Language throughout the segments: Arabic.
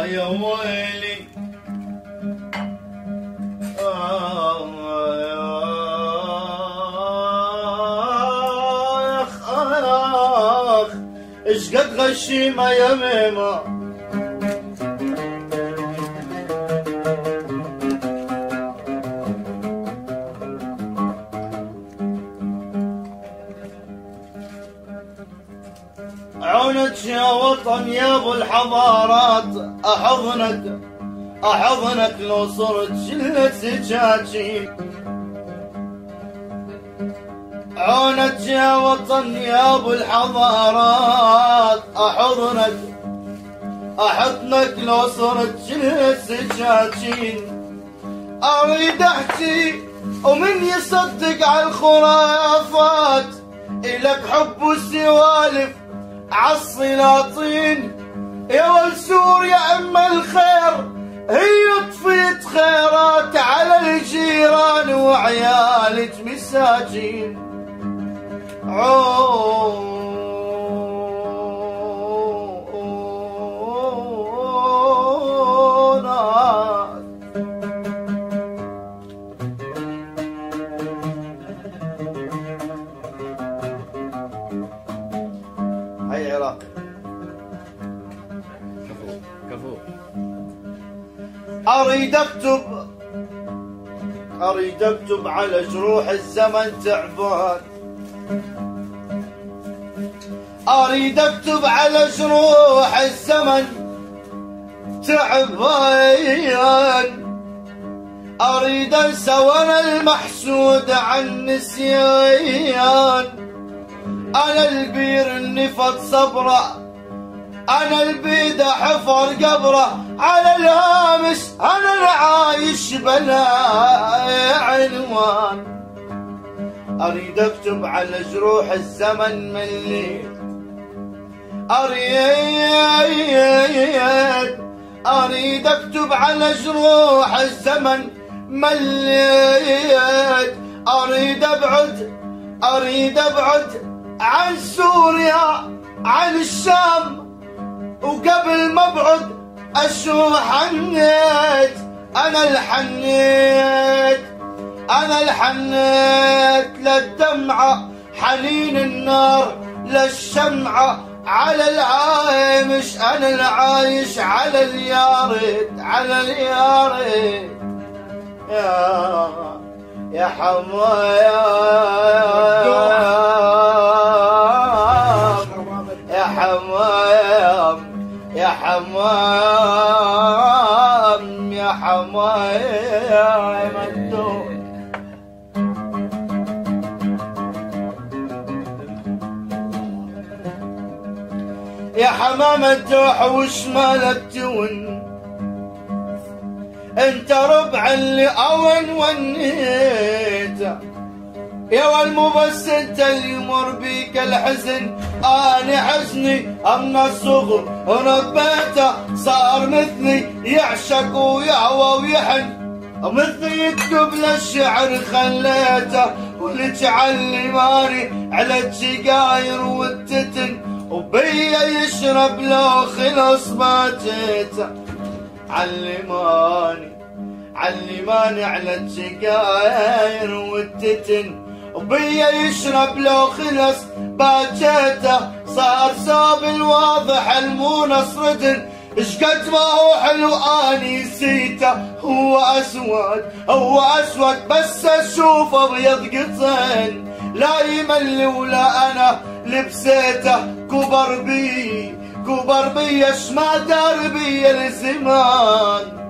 يا ويلي اش قد غشيمة يا ميمة عونك يا وطن يا ابو الحضارات احضنك لو صرت شلة سجاجين. عونك يا وطن يا ابو الحضارات احضنك لو صرت شلة سجاجين. اريد احكي ومن يصدق على الخرافات الك حب وسوالف عالسلاطين. يا ول سوريا ام الخير هي طفيت خيرات على الجيران وعيالك مساجين. هاي عراقي كفو. اريد اكتب على جروح الزمن تعبان. اريد اكتب على جروح الزمن تعبان. اريد انسى وانا المحسود عن نسيان. انا البير النفط صبره، انا البيد حفر قبره، على الهامش انا العايش بلا عنوان. اريد اكتب على جروح الزمن مليت. اريد اكتب على جروح الزمن مليت. اريد ابعد عن سوريا عن الشام، وقبل ما ابعد اشو حنيت. انا الحنيت للدمعة حنين النار للشمعة على العايمش. انا العايش على اليارد يا حمايم الدون. يا حمام الدوح وشمالك تون، انت ربع اللي اون ونيته. يا والمو بس انت اللي يمر بيك الحزن، اني حزني اما الصغر ربيته. صار مثلي يعشق ويهوى ويحن، مثلي يكتب للشعر خليته. ولك علماني على السجاير والتتن، وبيا يشرب لو خلص باتيته. علماني على السجاير والتتن، وبيا يشرب لو خلص باجيته. صار صاب الواضح المو نصردن، اشقد ما هو حلو اني نسيته. هو اسود بس اشوف ابيض قطن، لا يمل ولا انا لبسيته. كبر بي ما دار بي الزمان.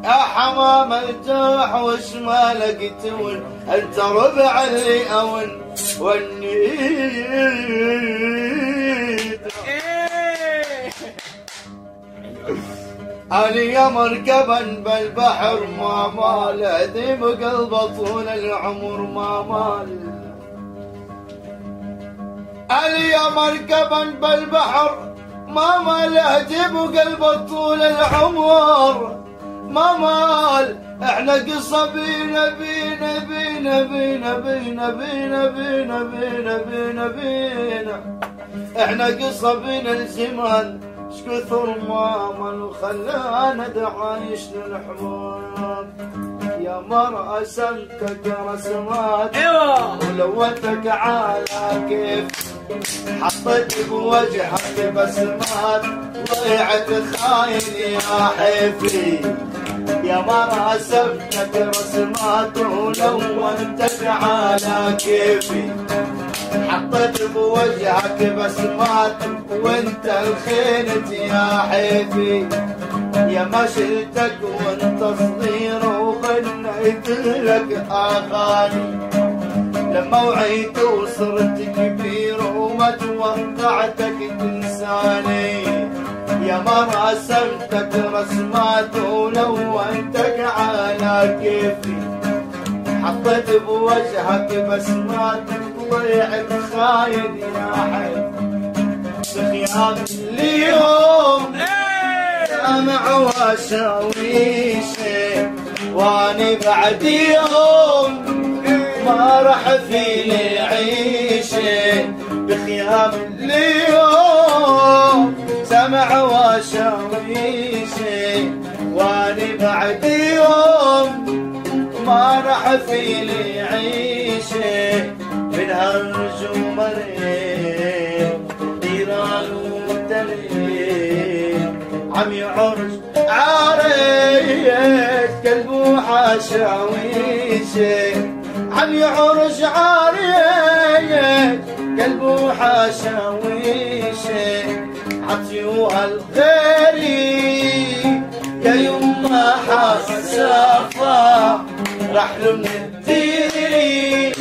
يا حمام الجوح وش ما لقيت ون، انت ربع اللي اون والنيت. انا يا مركبا بالبحر ما مال، ذيب قلبه طول العمر ما مال. انا يا مركبا بالبحر ما مال، ذيب قلبه طول العمر ما مال. احنا قصة بينا بينا بينا بينا بينا بينا بينا بينا بينا بينا. احنا قصة بينا الزمان شكثر ما من خلانا دعايش للحمام. يا مرأة سمتك رسمات ولوتك على كيف، حطيت بوجهك بسمات ضيعت خاين يا حيفي. يا مرأة سمتك رسمات ولوتك على كيفي، حطيت بوجهك بسمات وانت الخينت يا حيفي. يا ما شلتك وانت صغير وغنيت لك اغاني، لما وعيت وصرت كبير وما توقعتك تنساني. يا ما رسمتك رسمات ولونتك على كيفي، حطيت بوجهك بسمات ضيعت خاين يا حي. بخيام اليوم سامع واشاويشي، واني بعد يوم ما راح فيني عيشي. بخيام اليوم سامع واشاويشي، واني بعد يوم ما راح فيني عيشي. من هالجمرين نيران وتلين عم يعرج عاريت كلبو حاشاويشي، عم يعرج عاريت كلبو حاشاويشي. عطيوها الغيري يا يما حسافة رحلوا من الديري،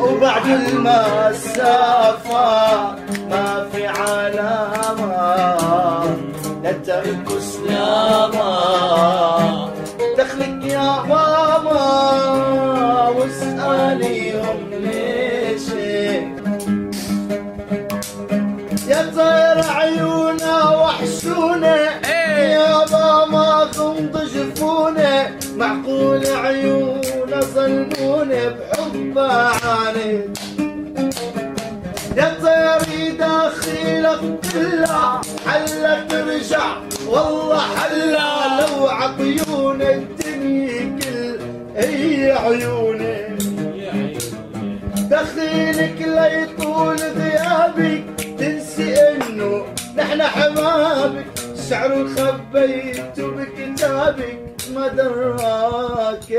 وبعد المسافة ما في علامة لترك سلامة. دخلك يا ماما واسأليهم ليش، يا طير عيونا وحشونا يا ماما غمض جفونا. معقول عيونا ظلمونا بحب عانيت، يا طيري داخلك كلها حلا ترجع والله حلا. لو عطيون الدنيا كل هي عيوني، دخيلك ليطول غيابك تنسي انه نحن حبابك. شعر خبيته بكتابك ما دراك.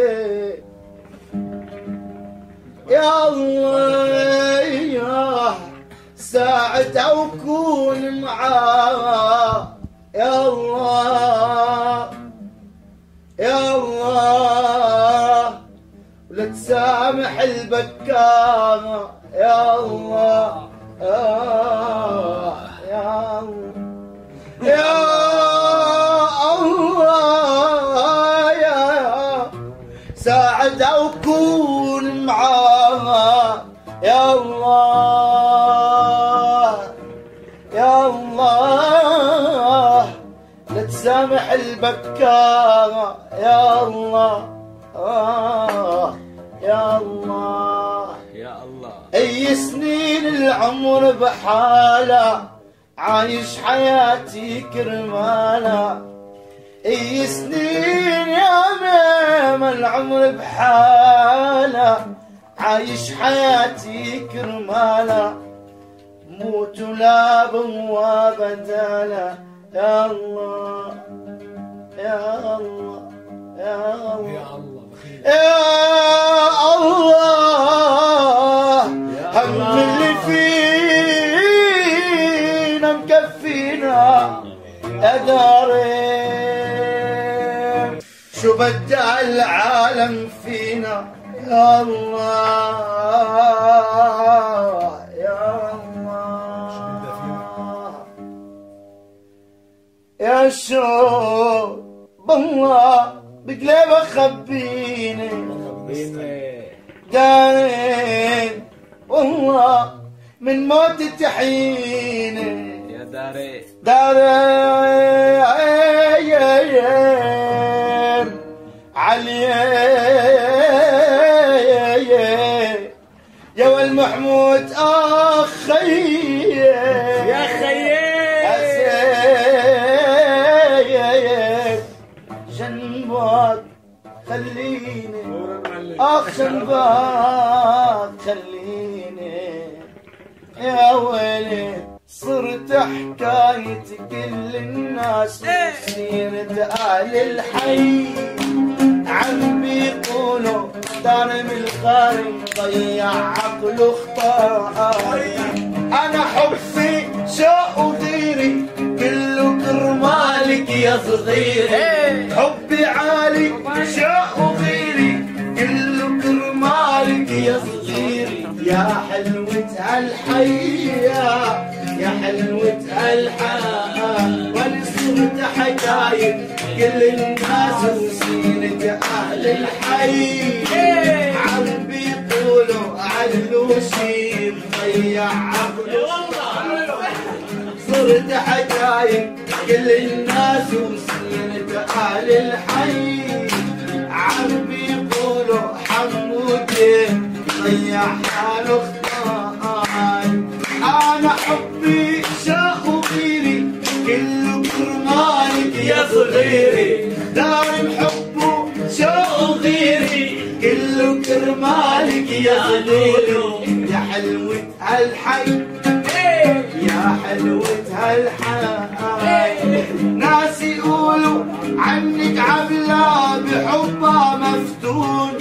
يا الله يا ساعد او كون معاه. يا الله يا الله ولا تسامح البكامة. يا الله يا الله يا الله يا ساعد او كون معاه. يا الله يا الله لا تسامح البكامة. يا الله يا الله يا الله. اي سنين العمر بحالة عايش حياتي كرمالة. اي سنين يا ميم العمر بحالة عايش حياتي كرمالة. موت لا وبدالة. يا الله يا الله يا الله يا الله يا الله. هم اللي فينا مكفينا أدارين، شو بدأ العالم فينا. يا الله يا الله يا شو بالله بقلبه خبيني دارين والله من موت تحيني. يا داري دارين علي يا والمحمود اخي يا خيي خليني شنباك خليني يا ويلي صرت حكاية كل الناس سيرة أهل الحي عم بيقولوا دارم القاري ضيع عقله اختار. أنا حبي شوق وغيري كله كرمالك يا صغيري، حبي عالي شوق وغيري كله كرمالك يا صغيري. يا حلوة هالحياة يا حلوة هالحياة وانا صرت حكاية كل الناس وسيرة أهل الحي عم بيقولوا عنه شي ضيع عقله. صرت حكاية كل الناس وسيرة أهل الحي عم بيقولوا حمودي ضيع حاله اختار. أنا حبي شاق وغيري كله كرمالك يا صغيري، دايم حبه شاق وغيري كله كرمالك يا صغيري. يا حلوة هالحي يا حلوة هالحي ناس يقولوا عنك عبلة بحبها مفتون،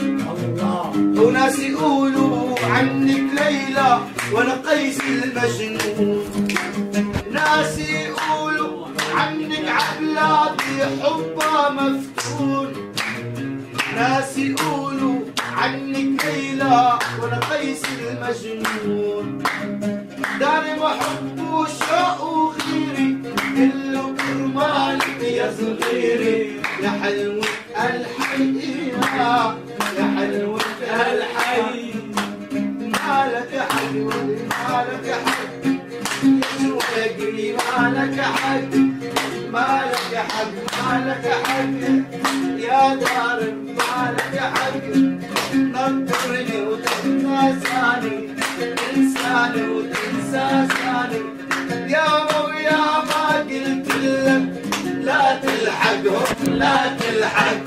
وناس يقولوا عنك ليلى وانا قيس المجنون. ناس يقولوا عنك عبلة بحبها مفتون، ناس يقولوا عنك ليلى وانا قيس المجنون. داري ما حبه شوق وغيري كله كرمالك يا صغيري. يا حلوة الحياة يا حلوة الحي مالك حلوة مالك حق شو اجري مالك حق مالك حق مالك حق يا دار مالك حق نطرني وتنساني تنساني وتنسى ثاني يا مويا ما قلت لك لا تلحقهم لا تلحق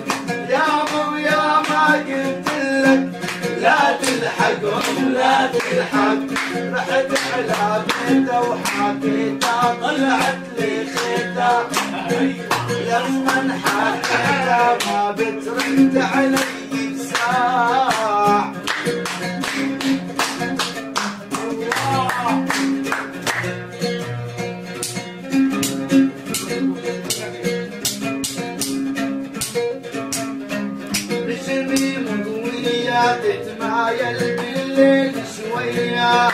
يا مويا ما قلت لك لا تلحقهم لا تلحق. رحت على بيته وحكيته طلعت لي خيته لما حكيته ما بترد علي بساعة. رجلي مقوية تتمايل بالليل شوية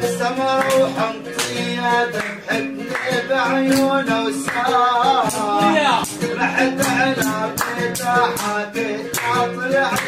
السمر وحنطية تضحكني بعيونه وساعة. رحت على بيته حكيتها طلعت